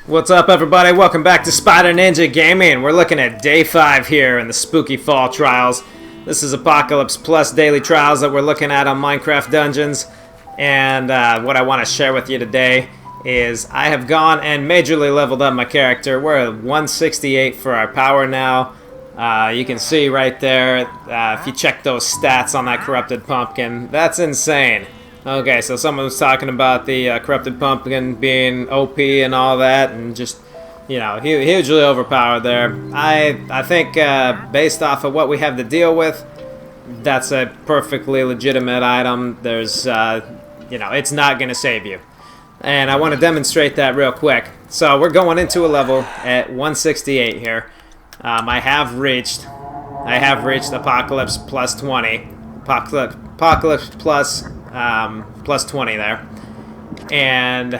What's up, everybody? Welcome back to Spyder Ninja Gaming. We're looking at day 5 here in the spooky fall trials. This is Apocalypse Plus daily trials that we're looking at on Minecraft Dungeons. And what I want to share with you today is I have gone and majorly leveled up my character. We're at 168 for our power now. You can see right there, if you check those stats on that corrupted pumpkin, that's insane. Okay, so someone was talking about the corrupted pumpkin being OP and all that, and just, you know, hugely overpowered there. I think based off of what we have to deal with, that's a perfectly legitimate item. There's, you know, it's not going to save you. And I want to demonstrate that real quick. So we're going into a level at 168 here. I have reached Apocalypse plus 20. Apocalypse plus... plus 20 there, and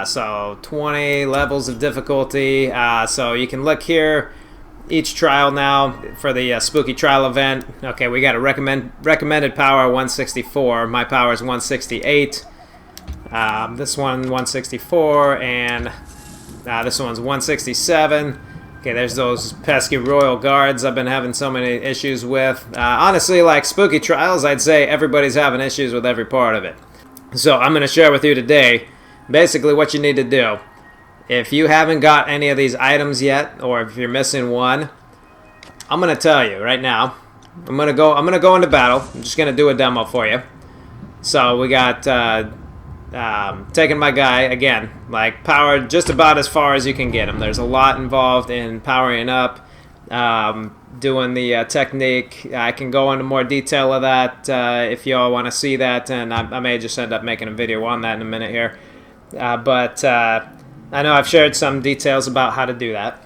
so 20 levels of difficulty. So you can look here, each trial now for the spooky trial event. Okay, we got a recommended power 164. My power is 168. This one 164, and this one's 167. Okay, there's those pesky royal guards I've been having so many issues with. Honestly, like spooky trials, I'd say everybody's having issues with every part of it. So I'm going to share with you today basically what you need to do. If you haven't got any of these items yet, or if you're missing one, I'm going to tell you right now. I'm going to go into battle. I'm just going to do a demo for you. So we got taking my guy again, like powered just about as far as you can get him. There's a lot involved in powering up, doing the technique. I can go into more detail of that if y'all want to see that, and I may just end up making a video on that in a minute here. But I know I've shared some details about how to do that.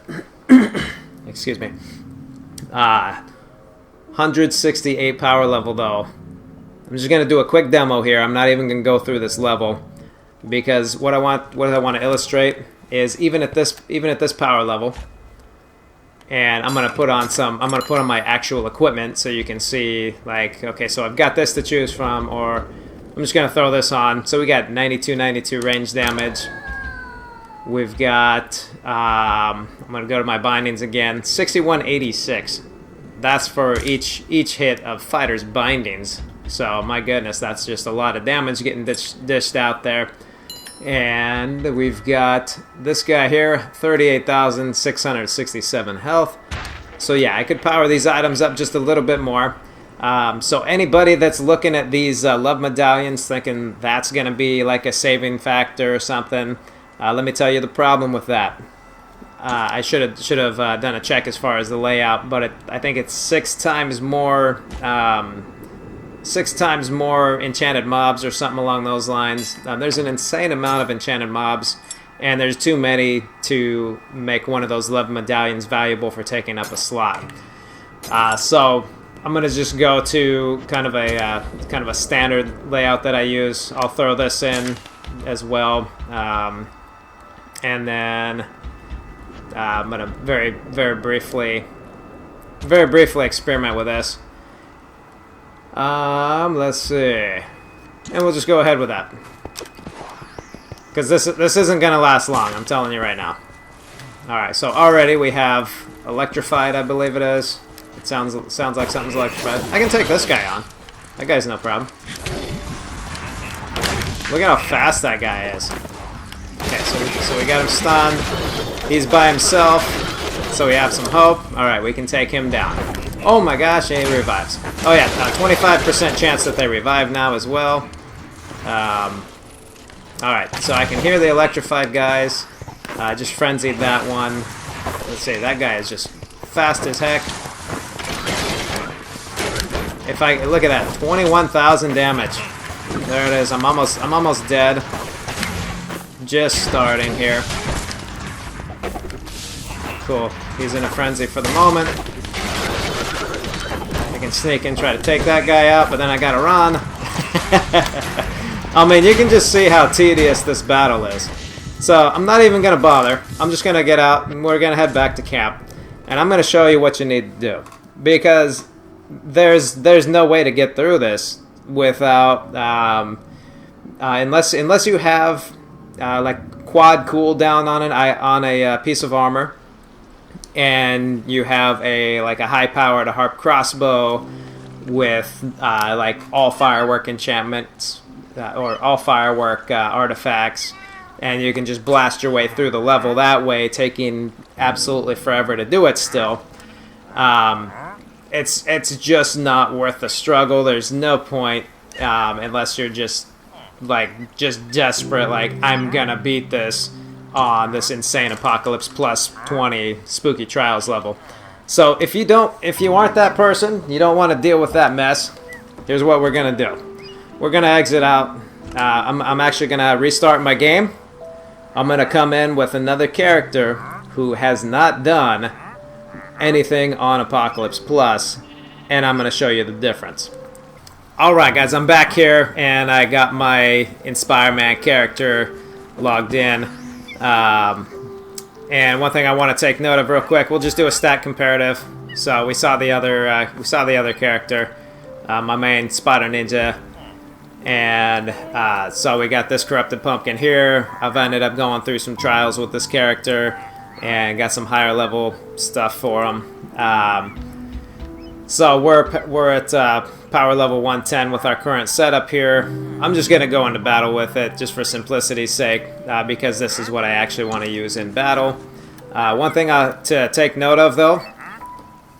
Excuse me. 168 power level though. I'm just going to do a quick demo here. I'm not even going to go through this level, because what I want to illustrate is even at this power level, and I'm going to put on my actual equipment so you can see, like, okay, so I've got this to choose from, or I'm just going to throw this on. So we got 92 range damage. We've got I'm going to go to my bindings again, 6186. That's for each hit of fighter's bindings. So, my goodness, that's just a lot of damage getting dished out there. And we've got this guy here, 38,667 health. So, yeah, I could power these items up just a little bit more. So, anybody that's looking at these love medallions thinking that's going to be like a saving factor or something, let me tell you the problem with that. I should have done a check as far as the layout, but I think it's 6 times more... 6 times more enchanted mobs or something along those lines. There's an insane amount of enchanted mobs, and there's too many to make one of those love medallions valuable for taking up a slot. So I'm gonna just go to kind of a standard layout that I use. I'll throw this in as well, and then I'm gonna very briefly experiment with this. Let's see, and we'll just go ahead with that, because this isn't gonna last long. I'm telling you right now. All right, so already we have electrified, I believe it is. It sounds like something's electrified. I can take this guy on. That guy's no problem. Look at how fast that guy is. Okay, so we got him stunned. He's by himself, so we have some hope. All right, we can take him down. Oh my gosh, and he revives. Oh yeah, 25% chance that they revive now as well. Alright, so I can hear the electrified guys. Just frenzied that one. Let's see, that guy is just fast as heck. If I look at that, 21,000 damage. There it is. I'm almost dead. Just starting here. Cool. He's in a frenzy for the moment. Can sneak and try to take that guy out, but then I gotta run. I mean, you can just see how tedious this battle is. So I'm not even gonna bother. I'm just gonna get out and we're gonna head back to camp, and I'm gonna show you what you need to do, because there's no way to get through this without unless you have like quad cooldown on a piece of armor, and you have a high powered harp crossbow with like all firework enchantments or all firework artifacts, and you can just blast your way through the level that way, taking absolutely forever to do it still. It's just not worth the struggle. There's no point unless you're just desperate, like, I'm gonna beat this on this insane Apocalypse Plus 20 Spooky Trials level. So if you aren't that person, you don't want to deal with that mess, here's what we're gonna do. We're gonna exit out. I'm actually gonna restart my game. I'm gonna come in with another character who has not done anything on Apocalypse Plus, and I'm gonna show you the difference. Alright guys, I'm back here, and I got my Inspire-Man character logged in. And one thing I want to take note of real quick, we'll just do a stat comparative. So we saw the other character, my main Spyder Ninja, and so we got this Corrupted Pumpkin here. I've ended up going through some trials with this character and got some higher level stuff for him. So we're at power level 110 with our current setup here. I'm just going to go into battle with it just for simplicity's sake, because this is what I actually want to use in battle. One thing to take note of though,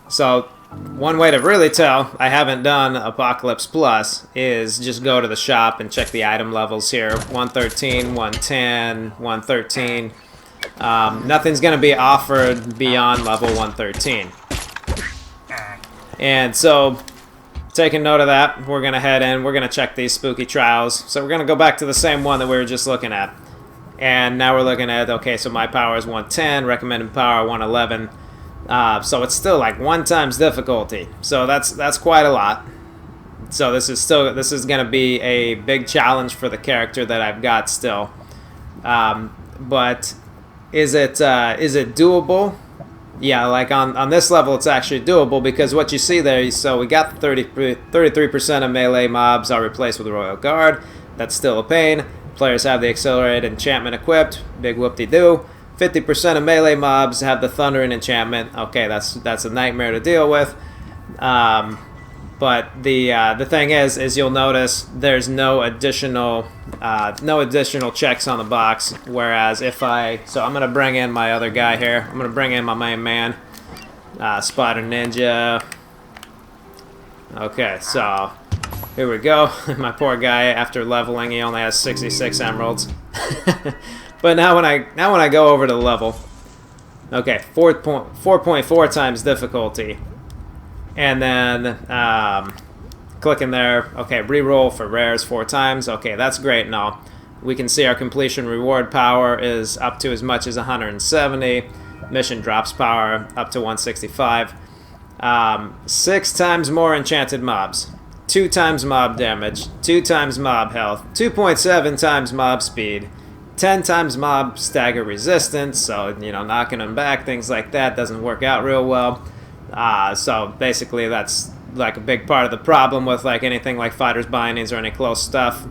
so one way to really tell I haven't done Apocalypse Plus is just go to the shop and check the item levels here. 113, 110, 113. Nothing's going to be offered beyond level 113. And so, taking note of that, we're going to head in, we're going to check these spooky trials. So we're going to go back to the same one that we were just looking at. And now we're looking at, okay, so my power is 110, recommended power 111. So it's still like 1 times difficulty. So that's quite a lot. So this is going to be a big challenge for the character that I've got still. But is it doable? Yeah, like on this level it's actually doable, because what you see there, so we got 33% of melee mobs are replaced with Royal Guard. That's still a pain. Players have the Accelerated Enchantment equipped. Big whoop-de-doo. 50% of melee mobs have the Thundering Enchantment. Okay, that's a nightmare to deal with. But the thing is you'll notice there's no additional checks on the box. Whereas so I'm gonna bring in my other guy here. I'm gonna bring in my main man, Spyder Ninja. Okay, so here we go. My poor guy, after leveling, he only has 66 emeralds. But now when I go over to the level, okay, 4.4 times difficulty. And then clicking there, okay, reroll for rares 4 times. Okay, that's great and all. We can see our completion reward power is up to as much as 170. Mission drops power up to 165. 6 times more enchanted mobs. 2 times mob damage. 2 times mob health. 2.7 times mob speed. 10 times mob stagger resistance. So, knocking them back, things like that doesn't work out real well. So basically that's like a big part of the problem with like anything like Fighter's Bindings or any close stuff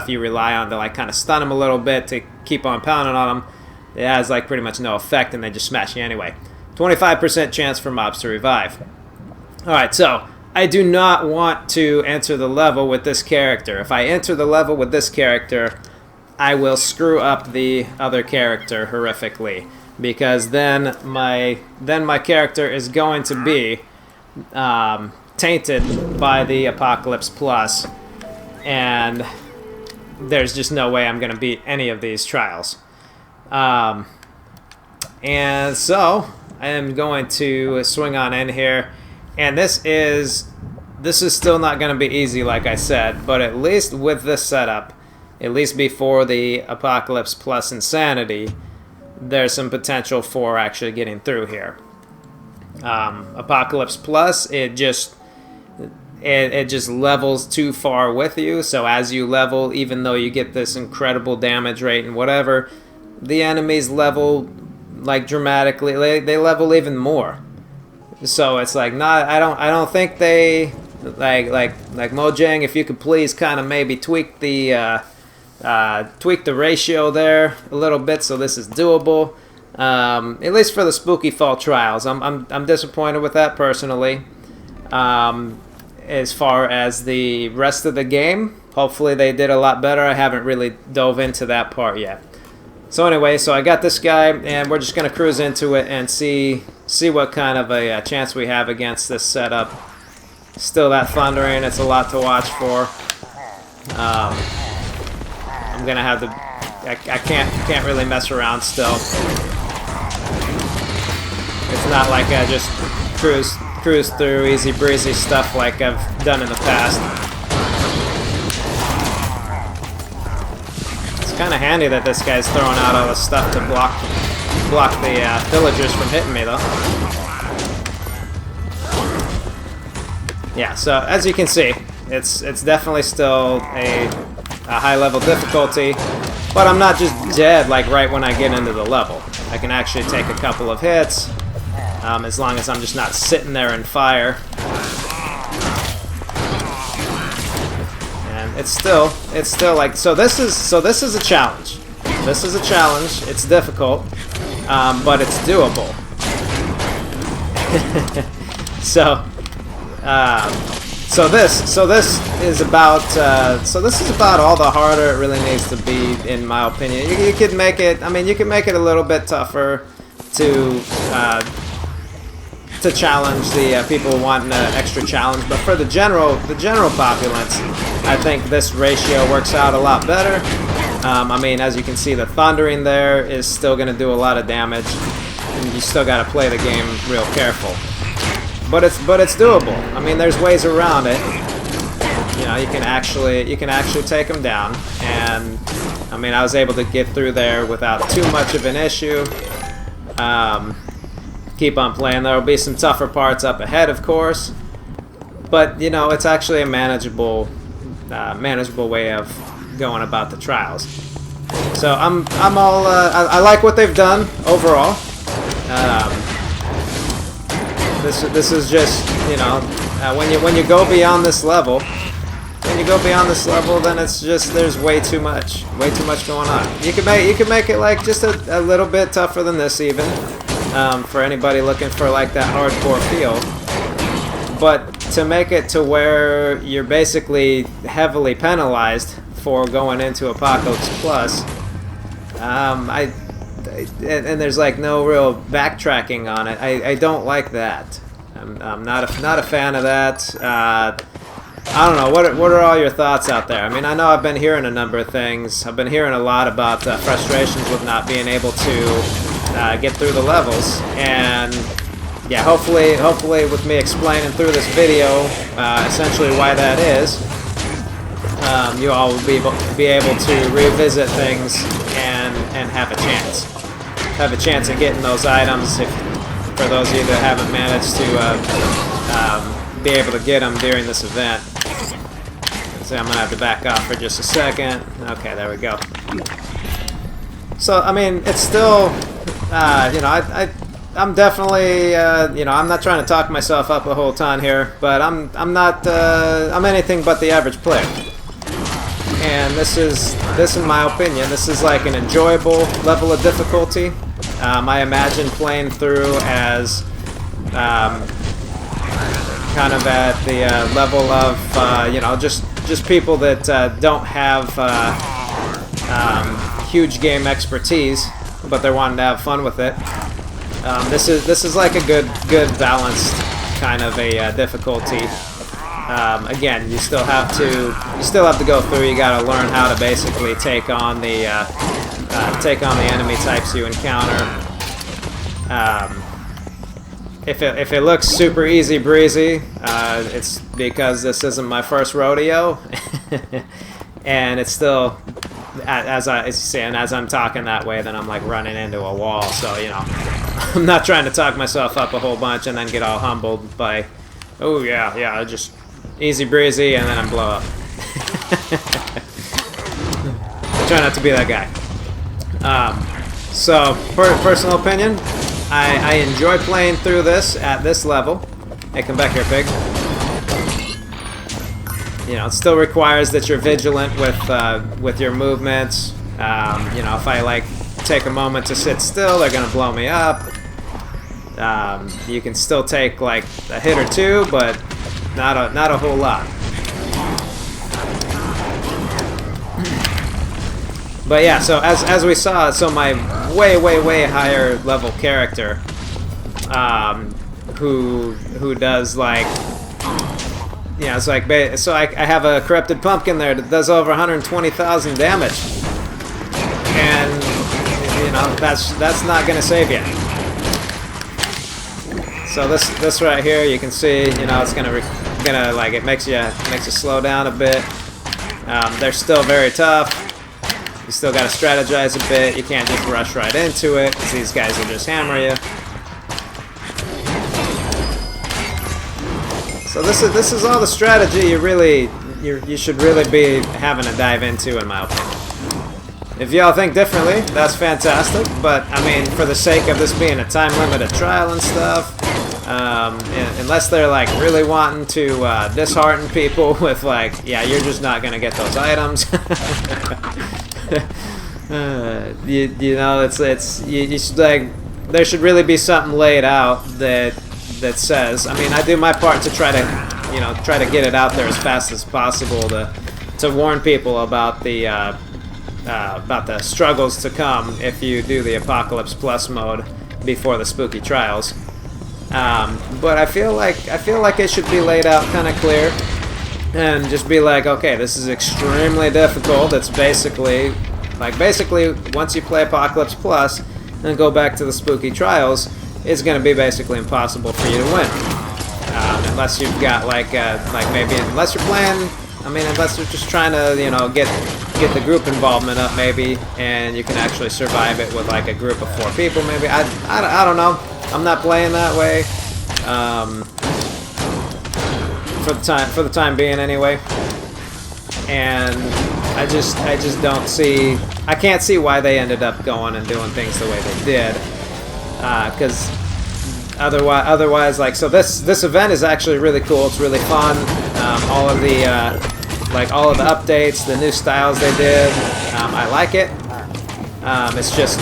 you rely on to like kind of stun them a little bit to keep on pounding on them. It has like pretty much no effect, and they just smash you anyway. 25% chance for mobs to revive. Alright, so I do not want to enter the level with this character. If I enter the level with this character, I will screw up the other character horrifically. Because then my character is going to be tainted by the Apocalypse Plus, and there's just no way I'm going to beat any of these trials. And so I am going to swing on in here, and this is still not going to be easy, like I said, but at least with this setup, at least before the Apocalypse Plus Insanity, there's some potential for actually getting through here. Apocalypse Plus, it just levels too far with you. So as you level, even though you get this incredible damage rate and whatever, the enemies level like dramatically. They level even more. So it's like I don't think they like Mojang. If you could please kind of maybe tweak the tweaked the ratio there a little bit, so this is doable. At least for the spooky fall trials. I'm disappointed with that personally. As far as the rest of the game, hopefully they did a lot better. I haven't really dove into that part yet. So anyway, so I got this guy, and we're just going to cruise into it and see what kind of a chance we have against this setup. Still that thundering, it's a lot to watch for. I'm going to have to... I can't really mess around still. It's not like I just cruise through easy breezy stuff like I've done in the past. It's kind of handy that this guy's throwing out all this stuff to block the villagers from hitting me, though. Yeah, so as you can see, it's definitely still a high level difficulty, but I'm not just dead like right when I get into the level. I can actually take a couple of hits. As long as I'm just not sitting there in fire. And it's still like, so this is a challenge. This is a challenge. It's difficult, but it's doable. So this is about all the harder it really needs to be, in my opinion. You could make it. I mean, you can make it a little bit tougher to challenge the people wanting an extra challenge, but for the general populace, I think this ratio works out a lot better. I mean, as you can see, the thundering there is still going to do a lot of damage, and you still got to play the game real careful. But it's doable. I mean, there's ways around it. You know, you can actually take them down, and I mean, I was able to get through there without too much of an issue. Keep on playing. There will be some tougher parts up ahead, of course, but you know, it's actually a manageable way of going about the trials. So I'm all I like what they've done overall. This is just, you know, when you go beyond this level, then it's just, there's way too much going on. You can make it like just a little bit tougher than this even. For anybody looking for like that hardcore feel, but to make it to where you're basically heavily penalized for going into Apocalypse Plus, and there's like no real backtracking on it. I don't like that. I'm not a fan of that. I don't know. What are all your thoughts out there? I mean, I know I've been hearing a number of things. I've been hearing a lot about frustrations with not being able to get through the levels, and yeah, hopefully with me explaining through this video essentially why that is, you all will be able to revisit things and have a chance at getting those items, for those of you that haven't managed to be able to get them during this event. So I'm gonna have to back off for just a second. Okay, there we go. So I mean, it's still, you know, I'm definitely, you know, I'm not trying to talk myself up a whole ton here, but I'm anything but the average player. And this in my opinion, this is like an enjoyable level of difficulty. I imagine playing through as kind of at the level of, you know, just people that don't have huge game expertise, but they're wanting to have fun with it. This is like a good balanced kind of a difficulty. Again, you still have to go through. You got to learn how to basically take on the enemy types you encounter. If it looks super easy breezy, it's because this isn't my first rodeo, and it's still, as you see, and as I'm talking that way, then I'm like running into a wall. So you know, I'm not trying to talk myself up a whole bunch and then get all humbled by, oh yeah, just easy breezy, and then I blow up. I try not to be that guy. So, personal opinion, I enjoy playing through this at this level. Hey, come back here, pig. you know, it still requires that you're vigilant with your movements. You know, if I like take a moment to sit still, they're gonna blow me up. You can still take like a hit or two, but not a whole lot. But yeah, so as we saw, so my way higher level character, who does like, yeah, it's like, so I have a corrupted pumpkin there that does over 120,000 damage, and you know that's not gonna save you. So this right here, you can see, you know, it's gonna like it makes you slow down a bit. They're still very tough. You still got to strategize a bit. You can't just rush right into it, because these guys will just hammer you. So this is all the strategy you should really be having to dive into, in my opinion. If y'all think differently, that's fantastic. But I mean, for the sake of this being a time-limited trial and stuff, unless they're like really wanting to dishearten people with like, yeah, you're just not gonna get those items. You know, you should, like, there should really be something laid out that says, I mean, I do my part to try to get it out there as fast as possible to warn people about the struggles to come if you do the Apocalypse Plus mode before the spooky trials. But I feel like it should be laid out kind of clear. And just be like, okay, this is extremely difficult. It's basically once you play Apocalypse Plus and go back to the spooky trials, it's going to be basically impossible for you to win, unless you've got like maybe unless you're playing. I mean, unless you're just trying to, you know, get the group involvement up maybe, and you can actually survive it with like a group of 4 people maybe. I don't know. I'm not playing that way. For the time being anyway, and I just don't see, I can't see why they ended up going and doing things the way they did, because otherwise, like, so this event is actually really cool. It's really fun. All of the updates, the new styles they did, I like it. It's just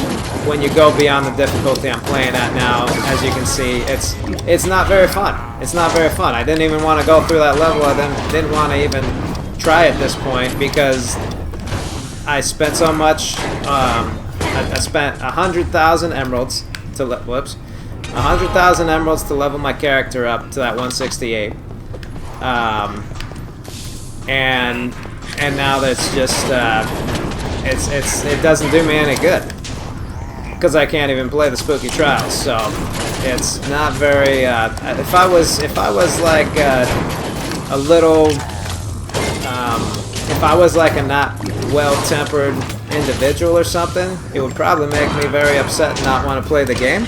when you go beyond the difficulty I'm playing at now, as you can see, it's not very fun. It's not very fun. I didn't even want to go through that level. I didn't want to even try at this point, because I spent so much. I spent 100,000 emeralds to 100,000 emeralds to level my character up to that 168. And now that's just it doesn't do me any good, because I can't even play the spooky trials. So it's not very. If I was like a little, if I was like a not well-tempered individual or something, it would probably make me very upset and not want to play the game.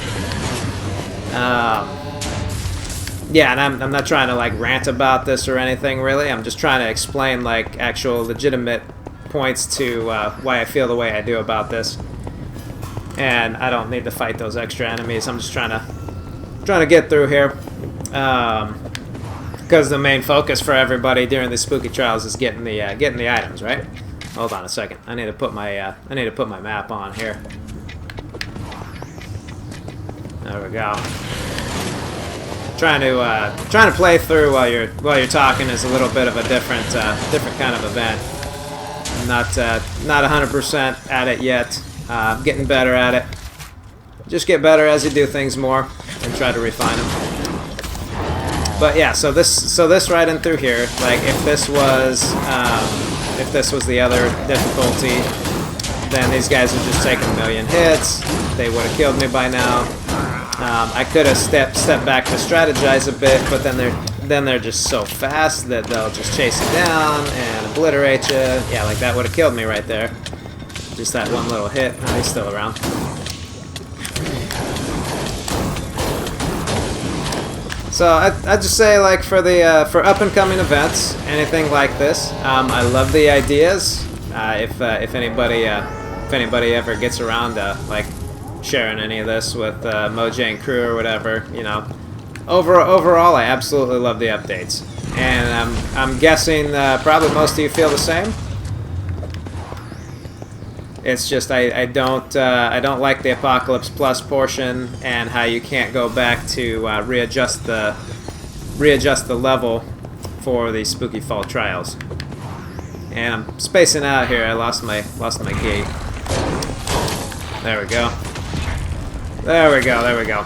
Yeah, and I'm not trying to like rant about this or anything really. I'm just trying to explain like actual legitimate points to why I feel the way I do about this. And I don't need to fight those extra enemies. I'm just trying to get through here, because the main focus for everybody during the spooky trials is getting the items, right? Hold on a second. I need to put my map on here. There we go. Trying to play through while you're talking is a little bit of a different kind of event. I'm not 100% at it yet. Getting better at it. Just get better as you do things more and try to refine them. But yeah, so this right in through here, like if this was the other difficulty, then these guys would just take a million hits. They would have killed me by now. I could have stepped back to strategize a bit, but then they're just so fast that they'll just chase you down and obliterate you. Yeah, like that would have killed me right there. Just that one little hit. Oh, he's still around. So I'd just say, like, for up and coming events, anything like this, I love the ideas. If anybody ever gets around to like sharing any of this with Mojang crew or whatever, you know, overall I absolutely love the updates. and I'm guessing probably most of you feel the same. It's just I don't like the Apocalypse Plus portion and how you can't go back to readjust the level for the Spooky Fall Trials. And I'm spacing out here. I lost my gate. There we go. There we go. There we go.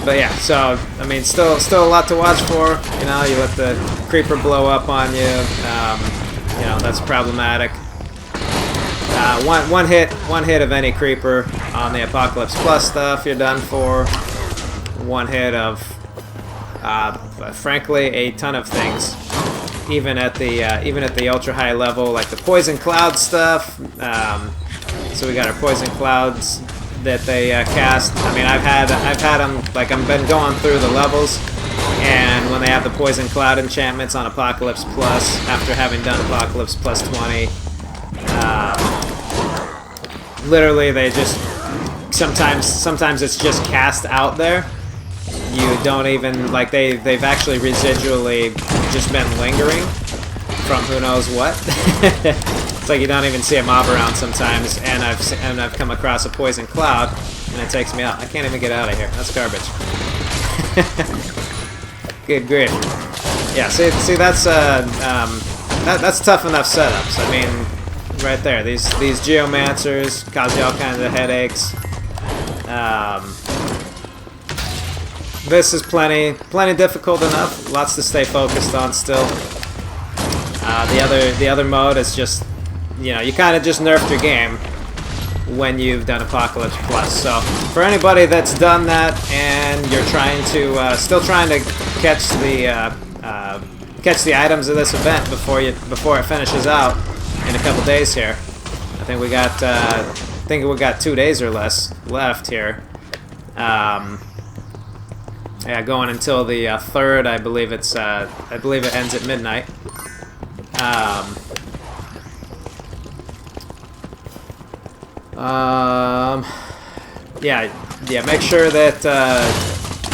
But yeah, so I mean, still a lot to watch for. You know, you let the creeper blow up on you. You know, that's problematic. One hit of any creeper on the Apocalypse Plus stuff, you're done for. One hit of, frankly, a ton of things. Even at the ultra high level, like the poison cloud stuff. So we got our poison clouds that they cast. I mean, I've had them, like, I've been going through the levels, and when they have the poison cloud enchantments on Apocalypse Plus, after having done Apocalypse Plus 20, literally they just sometimes it's just cast out there. You don't even, like, they've actually residually just been lingering from who knows what. It's like you don't even see a mob around sometimes, and I've come across a poison cloud, and it takes me out. I can't even get out of here. That's garbage. Good grief. Yeah, see that's that's tough enough setups. I mean, right there, these geomancers cause you all kinds of headaches. This is plenty difficult enough. Lots to stay focused on still. The other mode is just, you know, you kind of just nerfed your game when you've done Apocalypse Plus. So for anybody that's done that and you're trying to still trying to catch the items of this event before it finishes out in a couple days here. I think we got 2 days or less left here. Yeah, going until the 3rd. I believe it ends at midnight. Yeah. Make sure that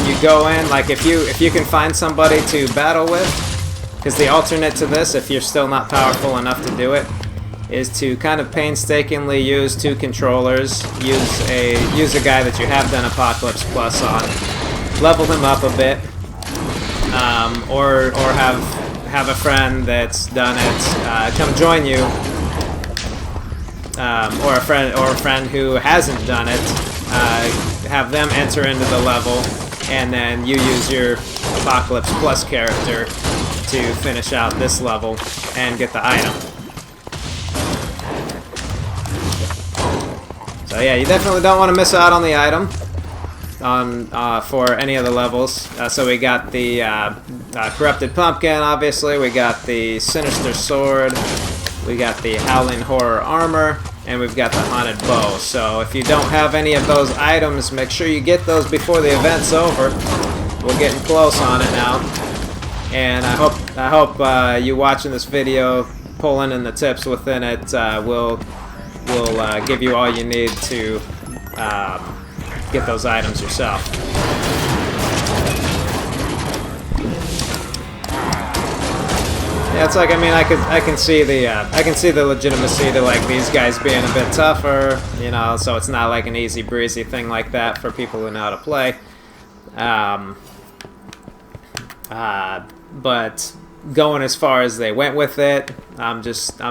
you go in. Like, if you can find somebody to battle with, because the alternate to this, if you're still not powerful enough to do it, is to kind of painstakingly use 2 controllers. Use a guy that you have done Apocalypse Plus on. Level him up a bit, or have a friend that's done it come join you, or a friend who hasn't done it. Have them enter into the level, and then you use your Apocalypse Plus character to finish out this level and get the item. So yeah, you definitely don't want to miss out on the item for any of the levels. So we got the Corrupted Pumpkin, obviously. We got the Sinister Sword. We got the Howling Horror Armor. And we've got the Haunted Bow. So if you don't have any of those items, make sure you get those before the event's over. We're getting close on it now. And I hope you watching this video, pulling in the tips within it, will give you all you need to get those items yourself. Yeah, it's like, I mean, I can see the legitimacy to, like, these guys being a bit tougher, you know, so it's not like an easy breezy thing like that for people who know how to play. But going as far as they went with it, I'm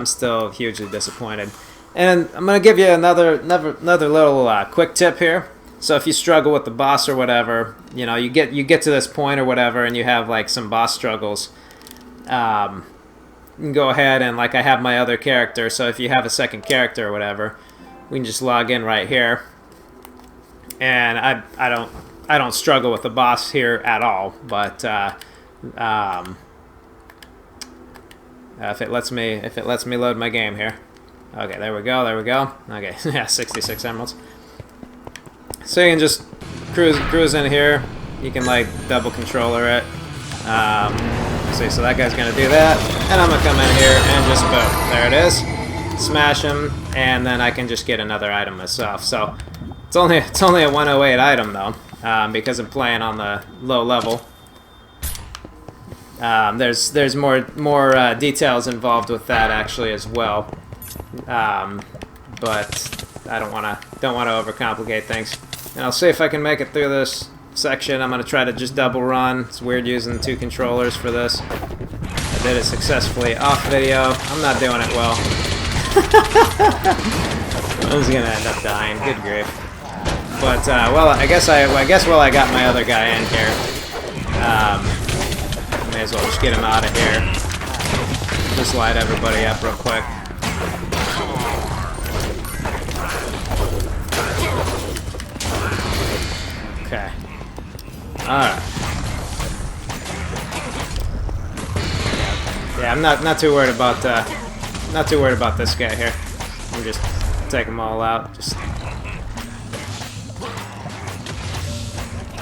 still hugely disappointed. And I'm gonna give you another little quick tip here. So if you struggle with the boss or whatever, you know, you get to this point or whatever, and you have, like, some boss struggles. You can go ahead and, like, I have my other character, so if you have a second character or whatever, we can just log in right here. And I don't struggle with the boss here at all, but if it lets me load my game here. Okay, there we go. Okay, yeah, 66 emeralds. So you can just cruise in here. You can, like, double controller it. See, so that guy's gonna do that, and I'm gonna come in here and just boom, there it is. Smash him, and then I can just get another item myself. So it's only a 108 item though. because I'm playing on the low level. There's more details involved with that actually as well, but I don't want to overcomplicate things. And I'll see if I can make it through this section. I'm gonna try to just double run. It's weird using 2 controllers for this. I did it successfully off video. I'm not doing it well. I was gonna end up dying. Good grief. But well, I guess while I got my other guy in here, may as well just get him out of here. Just light everybody up real quick. Okay. Alright. Yeah, I'm not too worried about this guy here. I'm just take them all out. Just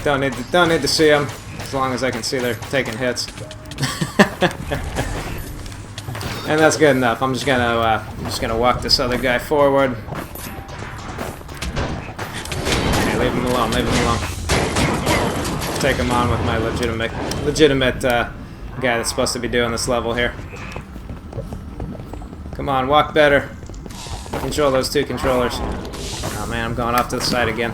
don't need to see them as long as I can see they're taking hits. And that's good enough. I'm just gonna walk this other guy forward. Okay, leave him alone. Leave him alone. Take him on with my legitimate guy that's supposed to be doing this level here. Come on, walk better. Control those 2 controllers. Oh man, I'm going off to the side again.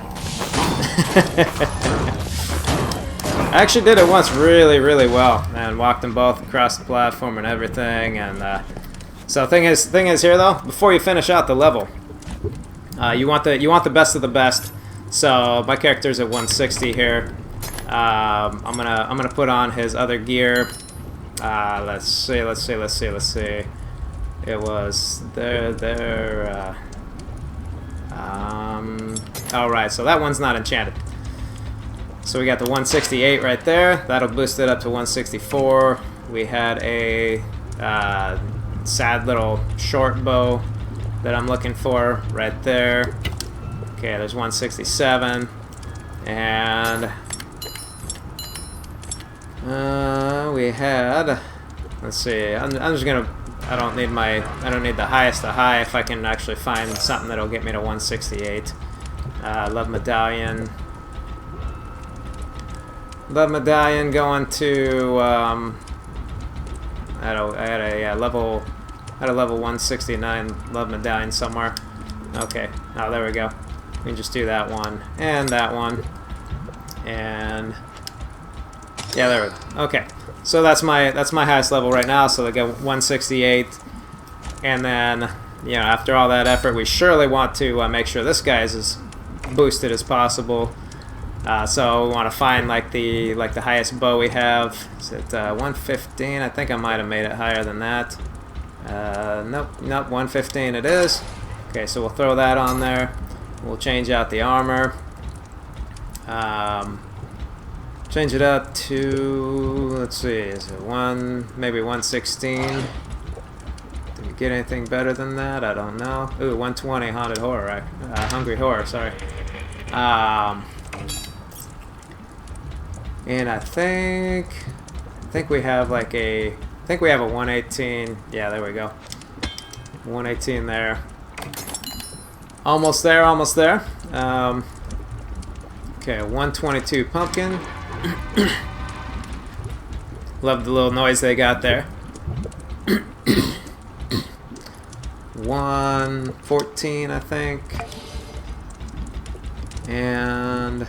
I actually did it once really well and walked them both across the platform and everything. And so thing is here though, before you finish out the level, you want the best of the best. So my character's at 160 here. I'm gonna put on his other gear. Let's see. It was there. All right, so that one's not enchanted. So we got the 168 right there. That'll boost it up to 164. We had a sad little short bow that I'm looking for right there. Okay, there's 167, and we had. Let's see. I'm just gonna. I don't need the highest to high if I can actually find something that'll get me to 168. Love medallion. Love medallion going to I had a level 169 love medallion somewhere. Okay, oh there we go. We can just do that one and that one, and yeah, there we go. Okay, so that's my highest level right now. So they get 168, and then after all that effort, we surely want to make sure this guy is as boosted as possible. So we want to find like the highest bow we have. Is it 115? I think I might have made it higher than that. Nope, 115 it is. Okay, so we'll throw that on there. We'll change out the armor. Change it up to, let's see, is it maybe 116? Did we get anything better than that? I don't know. Ooh, 120 haunted horror, right? Hungry horror, sorry. And I think we have like a 118. Yeah, there we go. 118 there. Almost there, almost there. Okay, 122 pumpkin. Love the little noise they got there. 114, I think. And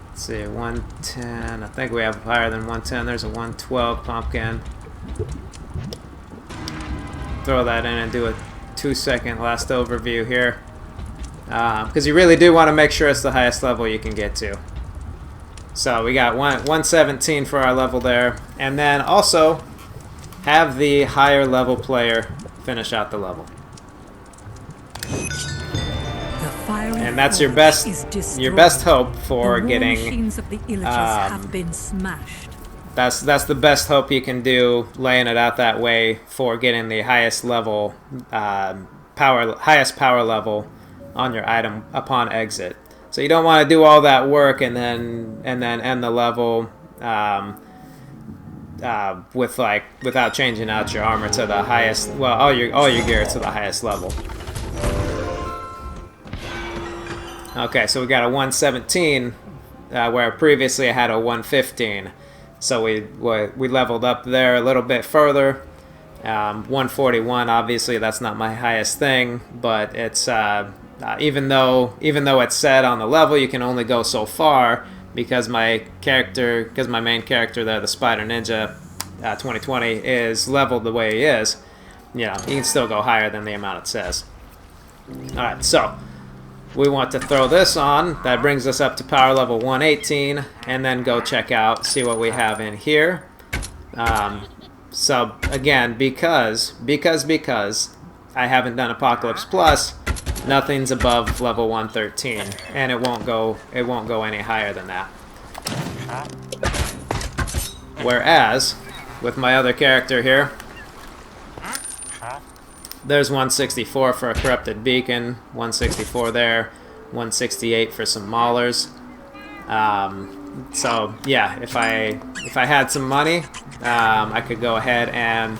let's see, 110. I think we have higher than 110. There's a 112 pumpkin. Throw that in and do a 2-second last overview here. Because you really do want to make sure it's the highest level you can get to. So we got 117 for our level there. And then also have the higher level player finish out the level. And that's your best hope for getting have been smashed. That's the best hope you can do, laying it out that way, for getting the highest level highest power level on your item upon exit. So you don't want to do all that work and then end the level without changing out your armor to the highest, well, all your gear to the highest level. Okay, so we got a 117 where previously I had a 115. So we leveled up there a little bit further. 141, obviously that's not my highest thing, but it's even though it's said on the level you can only go so far, because my main character there, the Spyder Ninja 2020, is leveled the way he is. You know, you can still go higher than the amount it says. Alright, so we want to throw this on. That brings us up to power level 118, and then go check out, see what we have in here. So again, because I haven't done Apocalypse Plus, nothing's above level 113, and it won't go any higher than that. Whereas with my other character here, there's 164 for a corrupted beacon, 164 there, 168 for some maulers. So yeah, if I had some money, I could go ahead and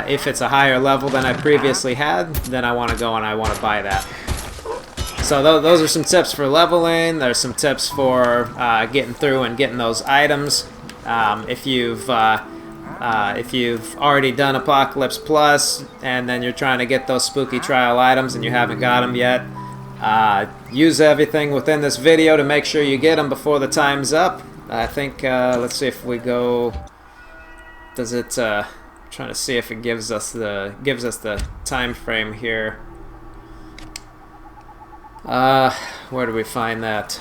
if it's a higher level than I previously had, then I want to go and I want to buy that. So those are some tips for leveling. There's some tips for getting through and getting those items. If you've already done Apocalypse Plus and then you're trying to get those spooky trial items and you haven't got them yet, use everything within this video to make sure you get them before the time's up. I think let's see if we go. Does it? Trying to see if it gives us the time frame here. Where do we find that?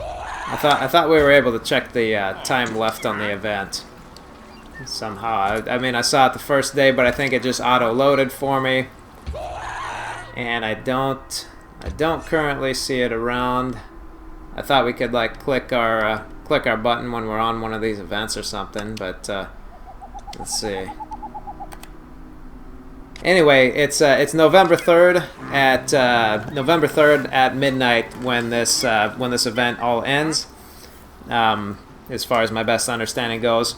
I thought we were able to check the time left on the event somehow. I mean, I saw it the first day, but I think it just auto-loaded for me, and I don't currently see it around. I thought we could like click our button when we're on one of these events or something, but let's see. Anyway, it's November 3rd at midnight when this event all ends, as far as my best understanding goes.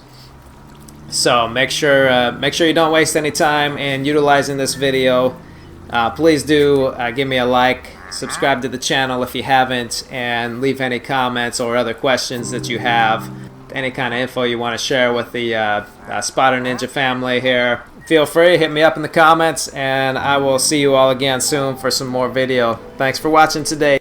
So make sure you don't waste any time in utilizing this video. Please do give me a like, subscribe to the channel if you haven't, and leave any comments or other questions that you have. Any kind of info you want to share with the Spyder Ninja family here, feel free, hit me up in the comments, and I will see you all again soon for some more video. Thanks for watching today.